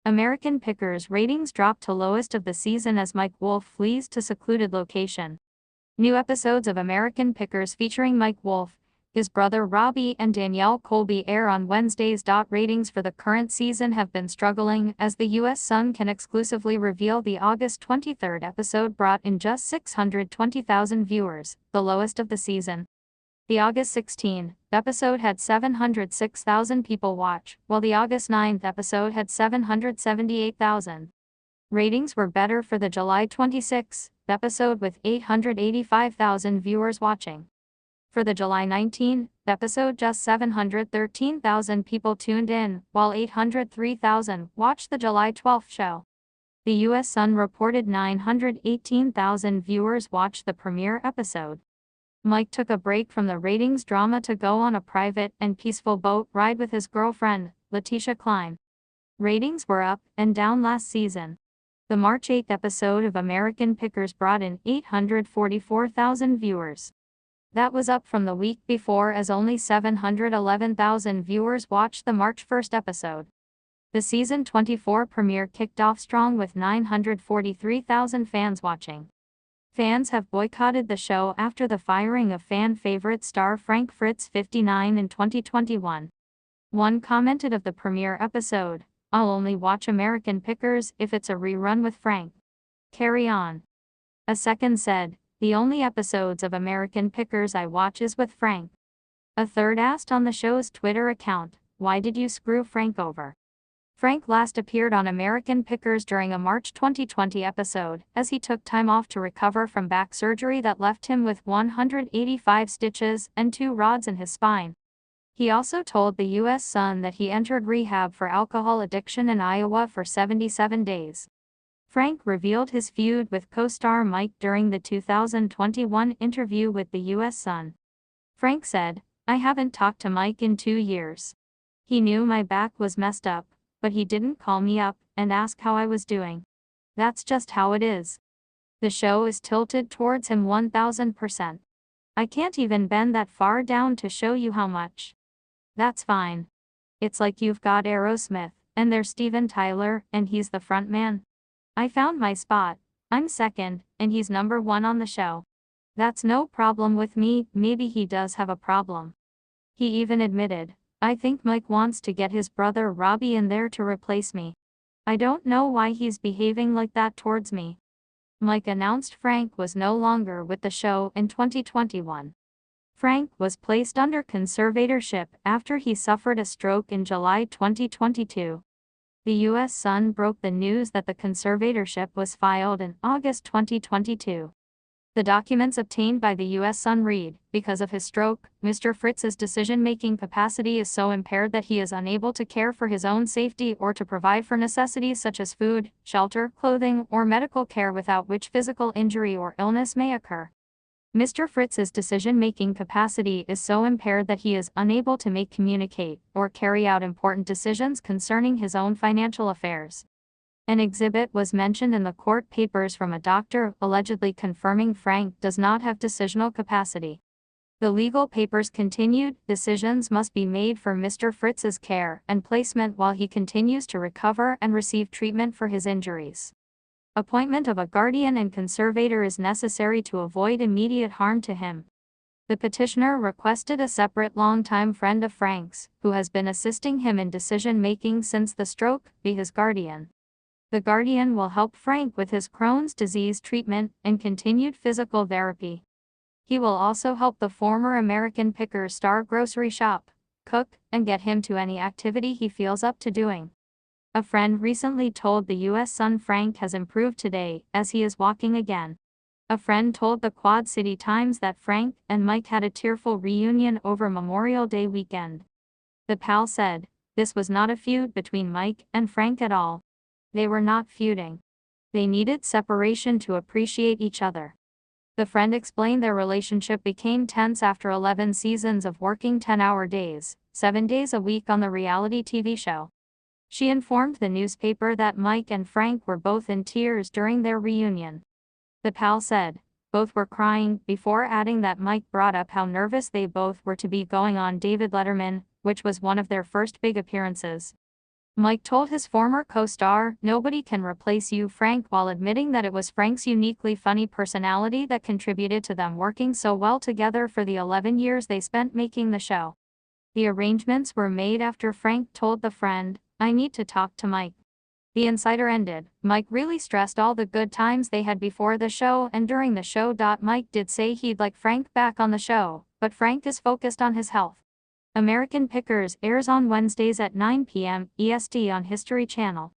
American Pickers ratings drop to lowest of the season as Mike Wolfe flees to secluded location. New episodes of American Pickers featuring Mike Wolfe, his brother Robbie and Danielle Colby air on Wednesdays. Ratings for the current season have been struggling as the U.S. Sun can exclusively reveal the August 23 episode brought in just 620,000 viewers, the lowest of the season. The August 16 episode had 706,000 people watch, while the August 9 episode had 778,000. Ratings were better for the July 26 episode with 885,000 viewers watching. For the July 19 episode, just 713,000 people tuned in, while 803,000 watched the July 12 show. The U.S. Sun reported 918,000 viewers watched the premiere episode. Mike took a break from the ratings drama to go on a private and peaceful boat ride with his girlfriend, Letitia Klein. Ratings were up and down last season. The March 8 episode of American Pickers brought in 844,000 viewers. That was up from the week before as only 711,000 viewers watched the March 1 episode. The season 24 premiere kicked off strong with 943,000 fans watching. Fans have boycotted the show after the firing of fan favorite star Frank Fritz 59 in 2021. One commented of the premiere episode, "I'll only watch American Pickers if it's a rerun with Frank. Carry on." A second said, "The only episodes of American Pickers I watch is with Frank." A third asked on the show's Twitter account, "Why did you screw Frank over?" Frank last appeared on American Pickers during a March 2020 episode, as he took time off to recover from back surgery that left him with 185 stitches and 2 rods in his spine. He also told the U.S. Sun that he entered rehab for alcohol addiction in Iowa for 77 days. Frank revealed his feud with co-star Mike during the 2021 interview with the U.S. Sun. Frank said, "I haven't talked to Mike in 2 years. He knew my back was messed up, but he didn't call me up and ask how I was doing. That's just how it is." The show is tilted towards him 1000%. "I can't even bend that far down to show you how much." "That's fine. It's like you've got Aerosmith, and there's Steven Tyler, and he's the front man. I found my spot. I'm second, and he's number 1 on the show. That's no problem with me." Maybe he does have a problem. He even admitted, "I think Mike wants to get his brother Robbie in there to replace me. I don't know why he's behaving like that towards me." Mike announced Frank was no longer with the show in 2021. Frank was placed under conservatorship after he suffered a stroke in July 2022. The U.S. Sun broke the news that the conservatorship was filed in August 2022. The documents obtained by the U.S. Sun read, "Because of his stroke, Mr. Fritz's decision-making capacity is so impaired that he is unable to care for his own safety or to provide for necessities such as food, shelter, clothing, or medical care without which physical injury or illness may occur. Mr. Fritz's decision-making capacity is so impaired that he is unable to communicate, or carry out important decisions concerning his own financial affairs." An exhibit was mentioned in the court papers from a doctor allegedly confirming Frank does not have decisional capacity. The legal papers continued, "Decisions must be made for Mr. Fritz's care and placement while he continues to recover and receive treatment for his injuries. Appointment of a guardian and conservator is necessary to avoid immediate harm to him." The petitioner requested a separate longtime friend of Frank's, who has been assisting him in decision-making since the stroke, be his guardian. The guardian will help Frank with his Crohn's disease treatment and continued physical therapy. He will also help the former American Pickers star grocery shop, cook, and get him to any activity he feels up to doing. A friend recently told the U.S. Sun Frank has improved today, as he is walking again. A friend told the Quad City Times that Frank and Mike had a tearful reunion over Memorial Day weekend. The pal said, "This was not a feud between Mike and Frank at all. They were not feuding. They needed separation to appreciate each other." The friend explained their relationship became tense after 11 seasons of working 10-hour days, 7 days a week on the reality TV show. She informed the newspaper that Mike and Frank were both in tears during their reunion. The pal said, "Both were crying," before adding that Mike brought up how nervous they both were to be going on David Letterman, which was one of their first big appearances. Mike told his former co-star, "Nobody can replace you, Frank," while admitting that it was Frank's uniquely funny personality that contributed to them working so well together for the 11 years they spent making the show. The arrangements were made after Frank told the friend, "I need to talk to Mike." The insider ended. Mike really stressed all the good times they had before the show and during the show. Mike did say he'd like Frank back on the show, but Frank is focused on his health. American Pickers airs on Wednesdays at 9 p.m. EST on History Channel.